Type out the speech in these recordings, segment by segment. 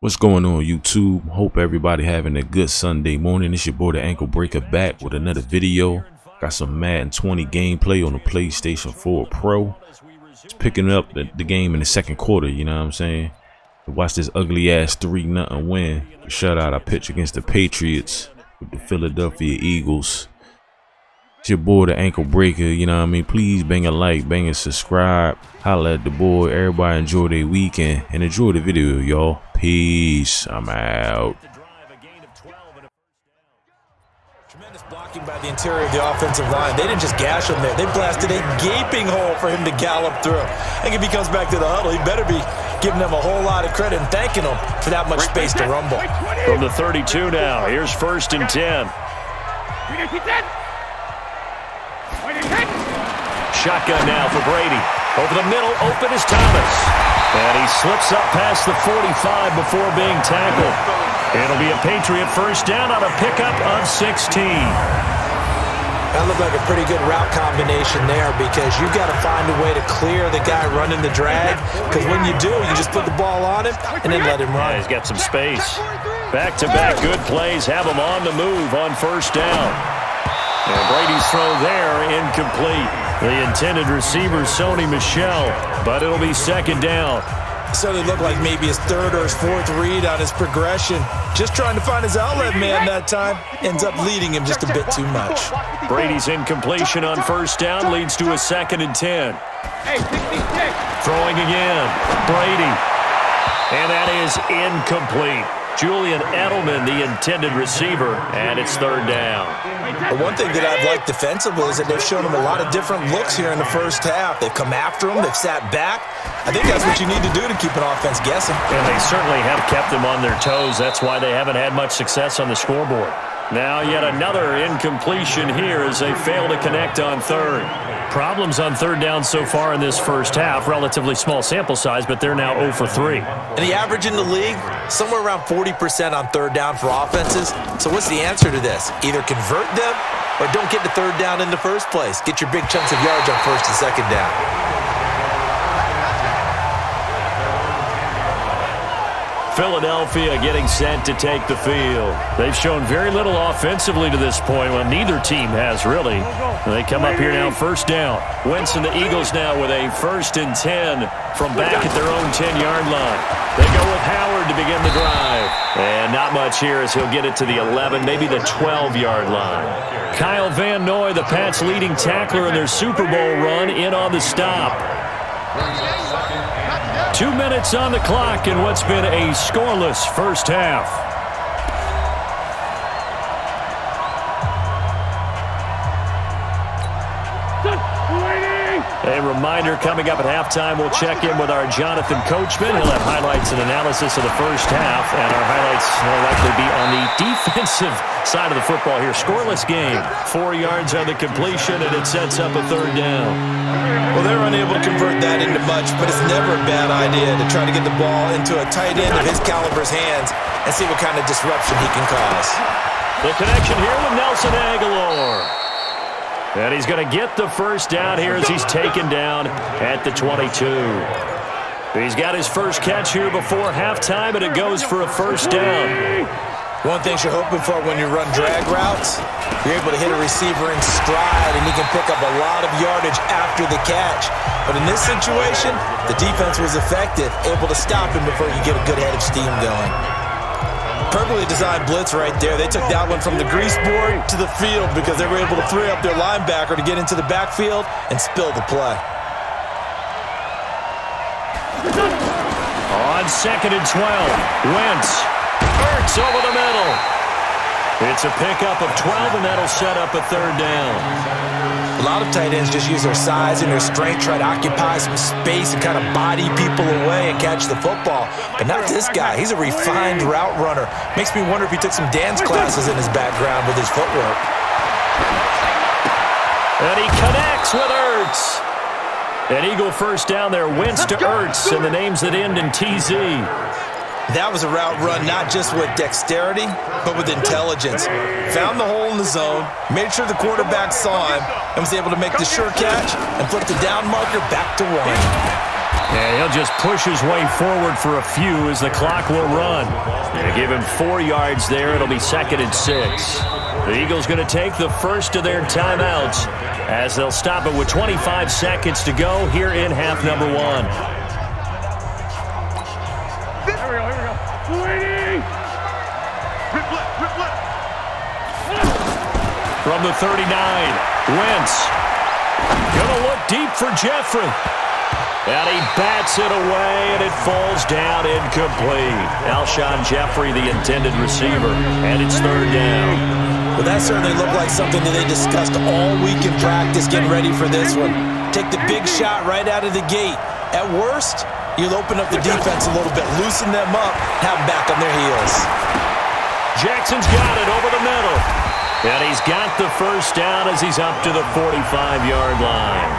What's going on, YouTube? Hope everybody having a good Sunday morning. It's your boy the Ankle Breaker back with another video. Got some Madden 20 gameplay on the PlayStation 4 Pro. Just picking up the game in the second quarter, you know what I'm saying? Watch this ugly ass 3-0 win. The shutout I pitched against the Patriots with the Philadelphia Eagles. It's your boy the Ankle Breaker, you know what I mean? Please bang a like, bang a subscribe, holla at the boy. Everybody enjoy their weekend and enjoy the video, y'all. Peace. I'm out. Tremendous blocking by the interior of the offensive line. They didn't just gash him there. They blasted a gaping hole for him to gallop through. I think if he comes back to the huddle, he better be giving them a whole lot of credit and thanking them for that much space to rumble. From the 32 now, here's 1st and 10. Shotgun now for Brady. Over the middle, open is Thomas. And he slips up past the 45 before being tackled. It'll be a Patriot first down on a pickup of 16. That looked like a pretty good route combination there because you've got to find a way to clear the guy running the drag. Because when you do, you just put the ball on him and then let him run. Yeah, he's got some space. Back-to-back good plays have him on the move on first down. And Brady's throw there, incomplete. The intended receiver, Sony Michel, but it'll be 2nd down. So it looked like maybe his 3rd or his 4th read on his progression. Just trying to find his outlet man that time. Ends up leading him just a bit too much. Brady's incompletion on first down leads to a 2nd and 10. Throwing again, Brady. And that is incomplete. Julian Edelman, the intended receiver, and it's 3rd down. The one thing that I've liked defensively is that they've shown him a lot of different looks here in the first half. They've come after him. They've sat back. I think that's what you need to do to keep an offense guessing. And they certainly have kept them on their toes. That's why they haven't had much success on the scoreboard. Now yet another incompletion here as they fail to connect on 3rd. Problems on 3rd down so far in this first half. Relatively small sample size, but they're now 0 for 3. And the average in the league, somewhere around 40% on 3rd down for offenses. So what's the answer to this? Either convert them or don't get the 3rd down in the first place. Get your big chunks of yards on 1st and 2nd down. Philadelphia getting set to take the field. They've shown very little offensively to this point. Well, neither team has really. They come up here now, 1st down. Wentz and the Eagles now with a 1st and 10 from back at their own 10-yard line. They go with Howard to begin the drive. And not much here as he'll get it to the 11, maybe the 12-yard line. Kyle Van Noy, the Pats' leading tackler in their Super Bowl run, in on the stop. 2 minutes on the clock in what's been a scoreless first half. A reminder coming up at halftime, we'll check in with our Jonathan Coachman. He'll have highlights and analysis of the first half, and our highlights will likely be on the defensive side of the football here. Scoreless game. 4 yards on the completion, and it sets up a 3rd down. Well, they're unable to convert that into much, but it's never a bad idea to try to get the ball into a tight end of his caliber's hands and see what kind of disruption he can cause. The connection here with Nelson Aguilar. And he's going to get the 1st down here as he's taken down at the 22. He's got his first catch here before halftime, and it goes for a 1st down. One thing you're hoping for when you run drag routes, you're able to hit a receiver in stride, and he can pick up a lot of yardage after the catch. But in this situation, the defense was effective, able to stop him before you get a good head of steam going. Perfectly designed blitz right there. They took that one from the grease board to the field because they were able to free up their linebacker to get into the backfield and spill the play. On 2nd and 12, Wentz. Hurts over the middle. It's a pickup of 12, and that'll set up a 3rd down. A lot of tight ends just use their size and their strength, try to occupy some space and kind of body people away and catch the football. But not this guy. He's a refined route runner. Makes me wonder if he took some dance classes in his background with his footwork. And he connects with Ertz. An Eagle 1st down there. Wentz to Ertz, and the names that end in TZ. That was a route run not just with dexterity, but with intelligence. Found the hole in the zone, made sure the quarterback saw him, and was able to make the sure catch and flip the down marker back to 1. And he'll just push his way forward for a few as the clock will run. They give him 4 yards there. It'll be 2nd and 6. The Eagles going to take the first of their timeouts as they'll stop it with 25 seconds to go here in half number 1. Here we go. Waiting. From the 39, Wentz. Gonna look deep for Jeffrey. And he bats it away, and it falls down incomplete. Alshon Jeffrey, the intended receiver, and it's 3rd down. Well, that certainly looked like something that they discussed all week in practice, getting ready for this one. Take the big shot right out of the gate. At worst, you'll open up the defense a little bit, loosen them up, have them back on their heels. Jackson's got it over the middle. And he's got the first down as he's up to the 45-yard line.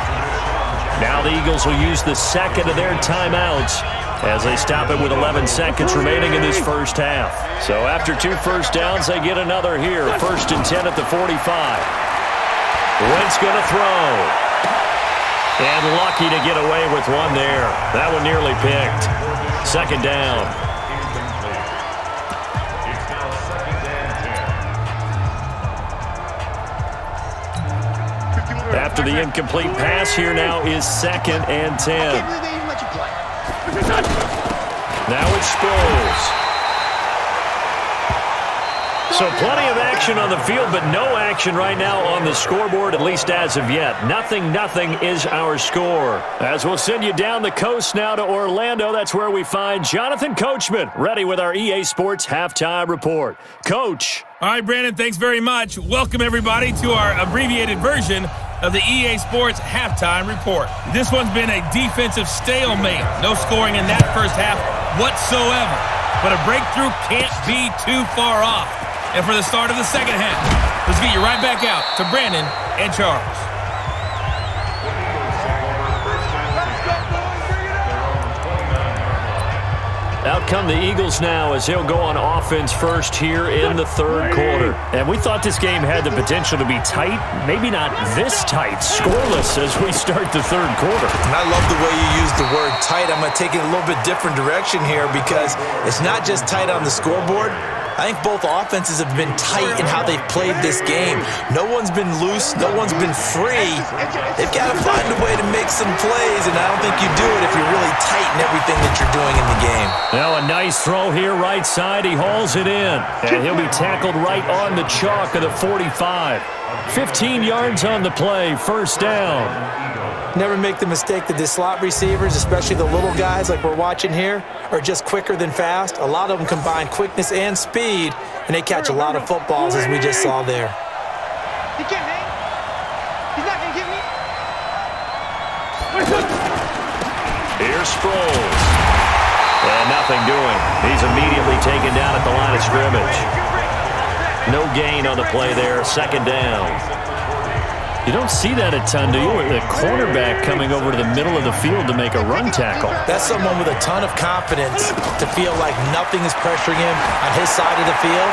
Now the Eagles will use the second of their timeouts as they stop it with 11 seconds remaining in this first half. So after 2 first downs, they get another here. 1st and 10 at the 45. Wentz going to throw. And lucky to get away with one there. That one nearly picked. 2nd down. After the incomplete pass, here now is 2nd and 10. Now it's Sproles. So plenty of action on the field, but no action right now on the scoreboard, at least as of yet. Nothing is our score. As we'll send you down the coast now to Orlando, that's where we find Jonathan Coachman, ready with our EA Sports Halftime Report. Coach. All right, Brandon, thanks very much. Welcome, everybody, to our abbreviated version of the EA Sports Halftime Report. This one's been a defensive stalemate. No scoring in that first half whatsoever. But a breakthrough can't be too far off. And for the start of the second half, let's get you right back out to Brandon and Charles. Out come the Eagles now as they'll go on offense first here in the 3rd quarter. And we thought this game had the potential to be tight, maybe not this tight, scoreless as we start the 3rd quarter. And I love the way you use the word tight. I'm going to take it a little bit different direction here because it's not just tight on the scoreboard. I think both offenses have been tight in how they've played this game. No one's been loose. No one's been free. They've got to find a way to make some plays, and I don't think you do it if you're really tight in everything that you're doing in the game. Now a nice throw here right side. He hauls it in, and he'll be tackled right on the chalk of the 45. 15 yards on the play, 1st down. Never make the mistake that the slot receivers, especially the little guys like we're watching here, are just quicker than fast. A lot of them combine quickness and speed, and they catch a lot of footballs, as we just saw there. He can't hang. He's not going to get me. Here's Sproles. And nothing doing. He's immediately taken down at the line of scrimmage. No gain on the play there. 2nd down. You don't see that a ton, do you? The cornerback coming over to the middle of the field to make a run tackle. That's someone with a ton of confidence to feel like nothing is pressuring him on his side of the field.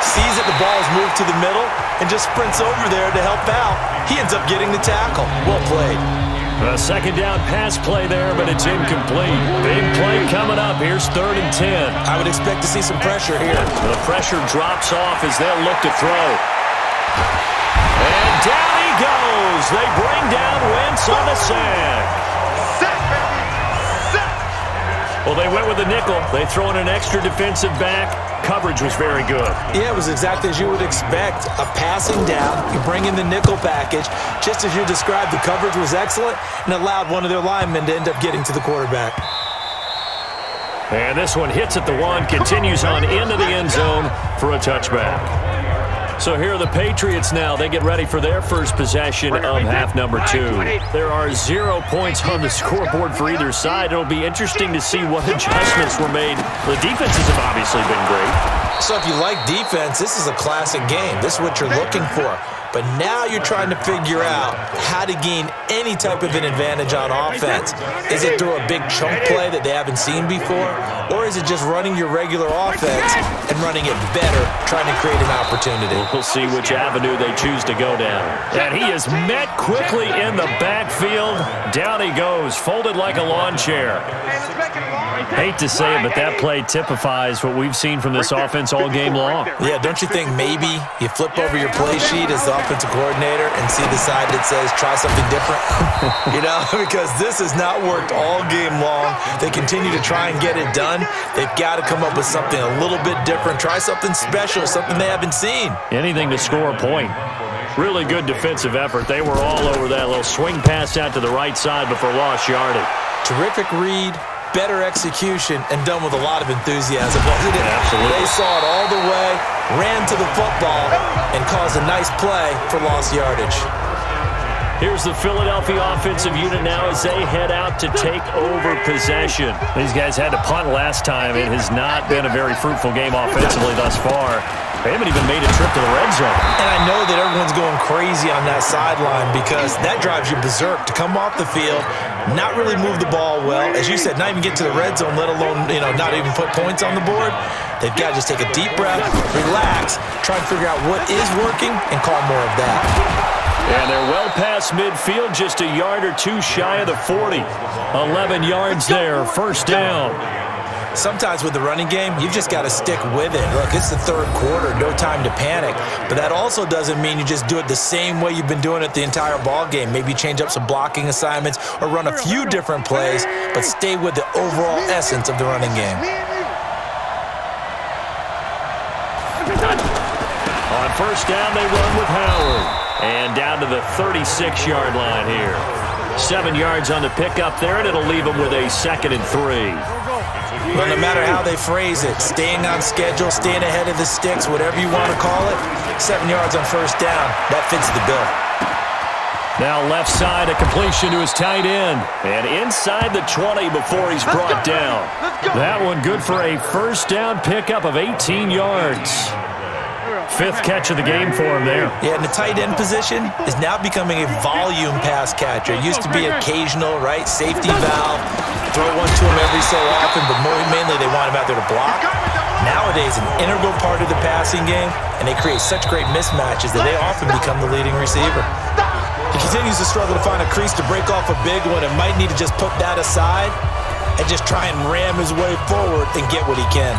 Sees that the ball is moved to the middle and just sprints over there to help out. He ends up getting the tackle. Well played. A 2nd down pass play there, but it's incomplete. Big play coming up. Here's 3rd and 10. I would expect to see some pressure here. The pressure drops off as they'll look to throw. And down he goes. They bring down Wentz on the sack. Well, they went with the nickel. They throw in an extra defensive back. Coverage was very good. Yeah, it was exactly as you would expect. A passing down. You bring in the nickel package. Just as you described, the coverage was excellent and allowed one of their linemen to end up getting to the quarterback. And this one hits at the 1, continues on into the end zone for a touchback. So here are the Patriots now. They get ready for their first possession of half number 2. There are 0 points on the scoreboard for either side. It'll be interesting to see what adjustments were made. The defenses have obviously been great. So if you like defense, this is a classic game. This is what you're looking for. But now you're trying to figure out how to gain any type of an advantage on offense. Is it through a big chunk play that they haven't seen before? Or is it just running your regular offense and running it better, trying to create an opportunity? We'll see which avenue they choose to go down. And he is met quickly in the backfield. Down he goes, folded like a lawn chair. Hate to say it, but that play typifies what we've seen from this offense all game long. Yeah, don't you think maybe you flip over your play sheet as the offensive coordinator and see the side that says try something different? You know, because this has not worked all game long. They continue to try and get it done. They've got to come up with something a little bit different. Try something special, something they haven't seen. Anything to score a point. Really good defensive effort. They were all over that little swing pass out to the right side before lost yardage. Terrific read, better execution, and done with a lot of enthusiasm, wasn't it? Absolutely. They saw it all the way, ran to the football, and caused a nice play for lost yardage. Here's the Philadelphia offensive unit now as they head out to take over possession. These guys had to punt last time. It has not been a very fruitful game offensively thus far. They haven't even made a trip to the red zone. And I know that everyone's going crazy on that sideline because that drives you berserk to come off the field, not really move the ball well. As you said, not even get to the red zone, let alone, not even put points on the board. They've got to just take a deep breath, relax, try and figure out what is working, and call more of that. And they're well past midfield, just a yard or two shy of the 40. 11 yards there, first down. Sometimes with the running game, you've just got to stick with it. Look, it's the third quarter, no time to panic. But that also doesn't mean you just do it the same way you've been doing it the entire ball game. Maybe change up some blocking assignments or run a few different plays, but stay with the overall essence of the running game. On first down, they run with Howard. And down to the 36-yard line here. 7 yards on the pickup there, and it'll leave them with a 2nd and 3. Well, no matter how they phrase it, staying on schedule, staying ahead of the sticks, whatever you want to call it, 7 yards on first down, that fits the bill. Now left side, a completion to his tight end. And inside the 20 before he's brought down. That one good for a first down pickup of 18 yards. 5th catch of the game for him there. Yeah, and the tight end position is now becoming a volume pass catcher. It used to be occasional, right? Safety valve. Throw one to him every so often, but mainly they want him out there to block. Nowadays, an integral part of the passing game, and they create such great mismatches that they often become the leading receiver. He continues to struggle to find a crease to break off a big one and might need to just put that aside and just try and ram his way forward and get what he can.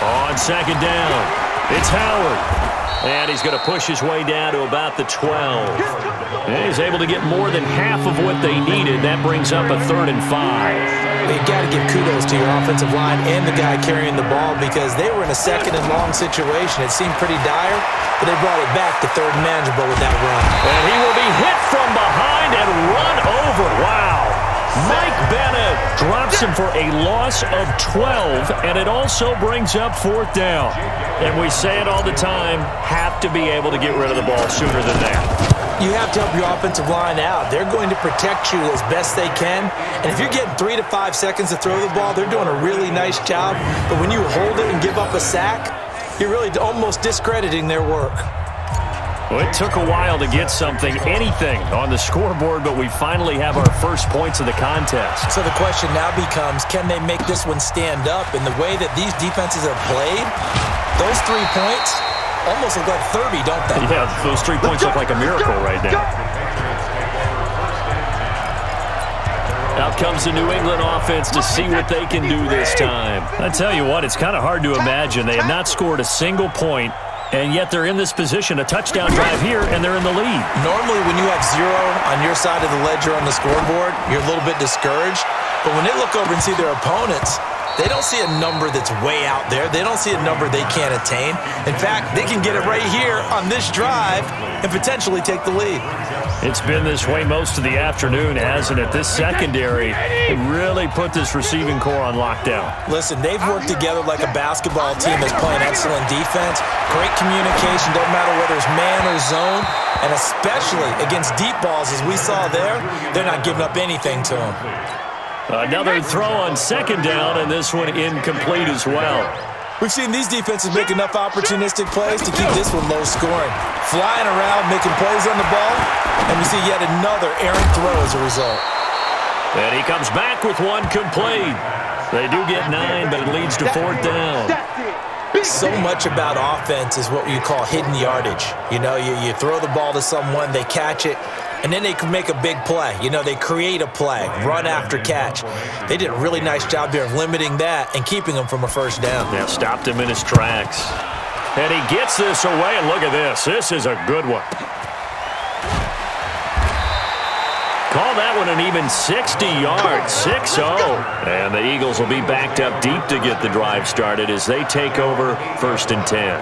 On second down, it's Howard. And he's going to push his way down to about the 12. And he's able to get more than half of what they needed. That brings up a 3rd and 5. You've got to give kudos to your offensive line and the guy carrying the ball because they were in a 2nd and long situation. It seemed pretty dire, but they brought it back to 3rd and manageable with that run. And he will be hit from behind and run over. Wow. Mike Bennett drops him for a loss of 12, and it also brings up 4th down. And we say it all the time, have to be able to get rid of the ball sooner than that. You have to help your offensive line out. They're going to protect you as best they can. And if you're getting 3 to 5 seconds to throw the ball, they're doing a really nice job. But when you hold it and give up a sack, you're really almost discrediting their work. Well, it took a while to get anything on the scoreboard, but we finally have our first points of the contest. So the question now becomes, can they make this one stand up? In the way that these defenses have played, those 3 points almost look like 30, don't they? Yeah, those 3 points look like a miracle right now. Out comes the New England offense to see what they can do this time. I tell you what, it's kind of hard to imagine. They have not scored a single point, and yet they're in this position, a touchdown drive here, and they're in the lead. Normally when you have 0 on your side of the ledger on the scoreboard, you're a little bit discouraged. But when they look over and see their opponents, they don't see a number that's way out there. They don't see a number they can't attain. In fact, they can get it right here on this drive and potentially take the lead. It's been this way most of the afternoon, hasn't it? This secondary really put this receiving core on lockdown. Listen, they've worked together like a basketball team that's playing excellent defense. Great communication, don't matter whether it's man or zone. And especially against deep balls, as we saw there, they're not giving up anything to them. Another throw on second down, and this one incomplete as well. We've seen these defenses make enough opportunistic plays to keep this one low scoring. Flying around, making plays on the ball, and we see yet another errant throw as a result. And he comes back with one complete. They do get 9, but it leads to fourth down. So much about offense is what you call hidden yardage. You know, you throw the ball to someone, they catch it, and then they can make a big play. You know, they create a play, run after catch. They did a really nice job here of limiting that and keeping him from a first down. Yeah, stopped him in his tracks. And he gets this away, and look at this. This is a good one. Call that one an even 60 yards, 6-0. And the Eagles will be backed up deep to get the drive started as they take over 1st and 10.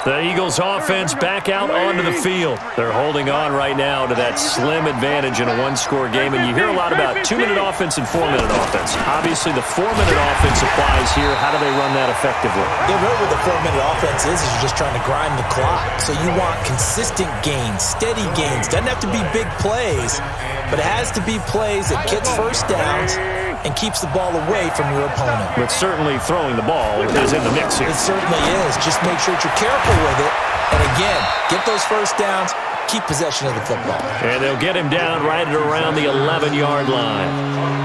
The Eagles offense back out onto the field. They're holding on right now to that slim advantage in a one-score game. And you hear a lot about 2-minute offense and 4-minute offense. Obviously, the 4-minute offense applies here. How do they run that effectively? Yeah, really what the 4-minute offense is you're just trying to grind the clock. So you want consistent gains, steady gains. Doesn't have to be big plays, but it has to be plays that gets first downs and keeps the ball away from your opponent. But certainly throwing the ball is in the mix here. It certainly is. Just make sure that you're careful with it. And again, get those first downs, keep possession of the football. And they'll get him down right at around the 11-yard line.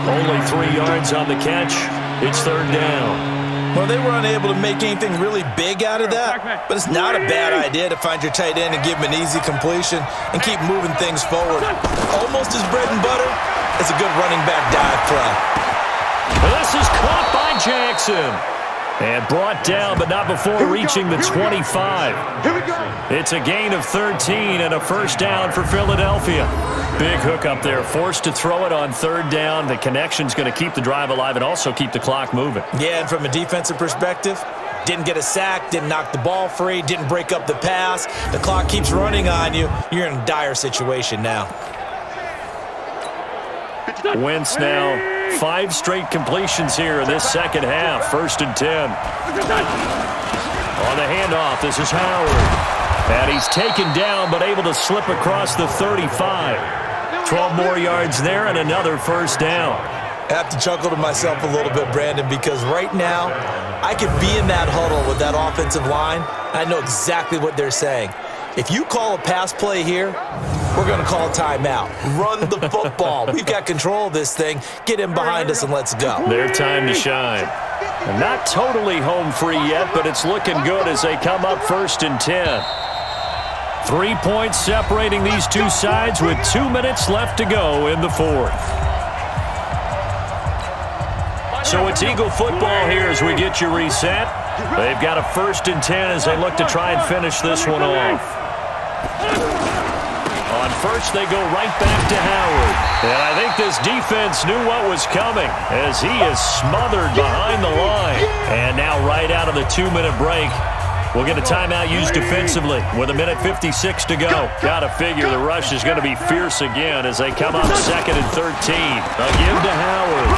Only 3 yards on the catch. It's third down. Well, they were unable to make anything really big out of that, but it's not a bad idea to find your tight end and give him an easy completion and keep moving things forward. Almost his bread and butter. It's a good running back dive play. This is caught by Jackson. And brought down, but not before reaching the 25. Here we go. It's a gain of 13 and a first down for Philadelphia. Big hook up there, forced to throw it on third down. The connection's going to keep the drive alive and also keep the clock moving. Yeah, and from a defensive perspective, didn't get a sack, didn't knock the ball free, didn't break up the pass. The clock keeps running on you. You're in a dire situation now. Wentz now 5 straight completions here in this second half. 1st and 10. On the handoff, this is Howard. And he's taken down but able to slip across the 35. 12 more yards there and another first down. I have to chuckle to myself a little bit, Brandon, because right now I could be in that huddle with that offensive line. I know exactly what they're saying. If you call a pass play here, we're going to call a timeout. Run the football. We've got control of this thing. Get in behind us and let's go. Their time to shine. And not totally home free yet, but it's looking good as they come up 1st and 10. 3 points separating these two sides with 2 minutes left to go in the 4th. So it's Eagle football here as we get you reset. They've got a 1st and 10 as they look to try and finish this one off. On first, they go right back to Howard. And I think this defense knew what was coming as he is smothered behind the line. And now right out of the 2-minute break, we'll get a timeout used defensively with 1:56 to go. Got to figure the rush is going to be fierce again as they come up 2nd and 13. A give to Howard.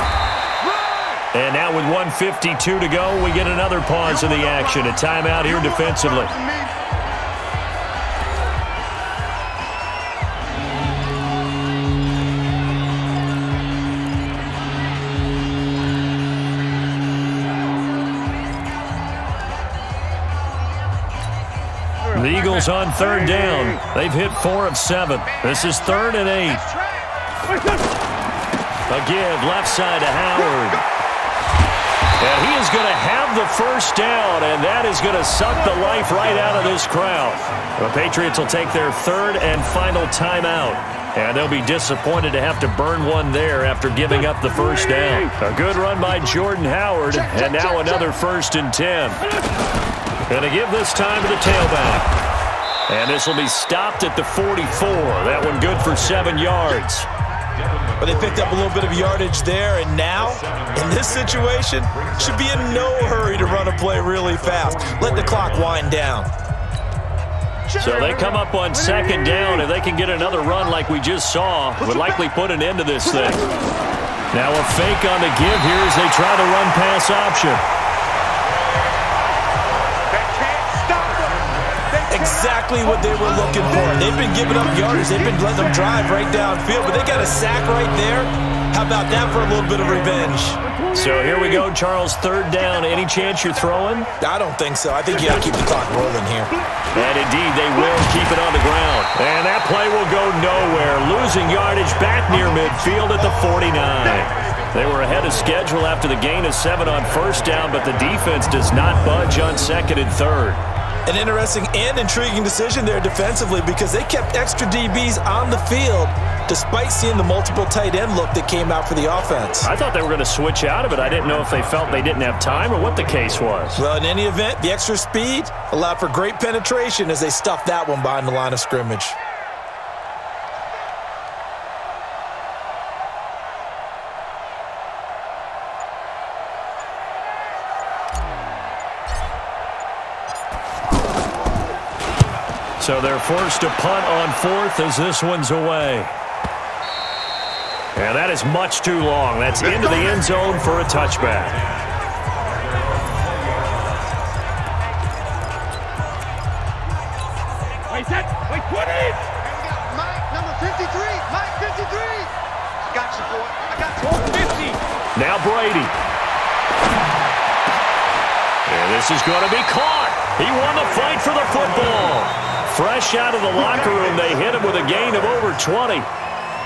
And now with 1:52 to go, we get another pause in the action. A timeout here defensively. The Eagles on 3rd down. They've hit 4 of 7. This is 3rd and 8. A give left side to Howard. And he is going to have the first down, and that is going to suck the life right out of this crowd. The Patriots will take their 3rd and final timeout, and they'll be disappointed to have to burn one there after giving up the first down. A good run by Jordan Howard, and now another 1st and 10. Going to give this time to the tailback. And this will be stopped at the 44. That one good for 7 yards. But they picked up a little bit of yardage there, and now, in this situation, should be in no hurry to run a play really fast. Let the clock wind down. So they come up on 2nd down, and they can get another run like we just saw. Would likely put an end to this thing. Now a fake on the give here as they try to run pass option. Exactly what they were looking for. They've been giving up yardage. They've been letting them drive right downfield, but they got a sack right there. How about that for a little bit of revenge? So here we go, Charles, third down. Any chance you're throwing? I don't think so. I think you got to keep the clock rolling here. And indeed, they will keep it on the ground. And that play will go nowhere. Losing yardage back near midfield at the 49. They were ahead of schedule after the gain of 7 on first down, but the defense does not budge on second and third. An interesting and intriguing decision there defensively because they kept extra DBs on the field despite seeing the multiple tight end look that came out for the offense. I thought they were going to switch out of it. I didn't know if they felt they didn't have time or what the case was. Well, in any event, the extra speed allowed for great penetration as they stuffed that one behind the line of scrimmage. So they're forced to punt on fourth as this one's away. And that is much too long. That's into the end zone for a touchback. Wait, set. Wait, 20. Mike, number 53. Mike, 53. Got you, boy. I got you. 50. Now Brady. And this is going to be caught. He won the fight for the football. Fresh out of the locker room, they hit him with a gain of over 20.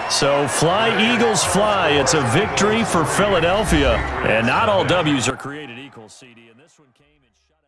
So fly, Eagles, fly. It's a victory for Philadelphia. And not all W's are created equal, CD. And this one came in shutout.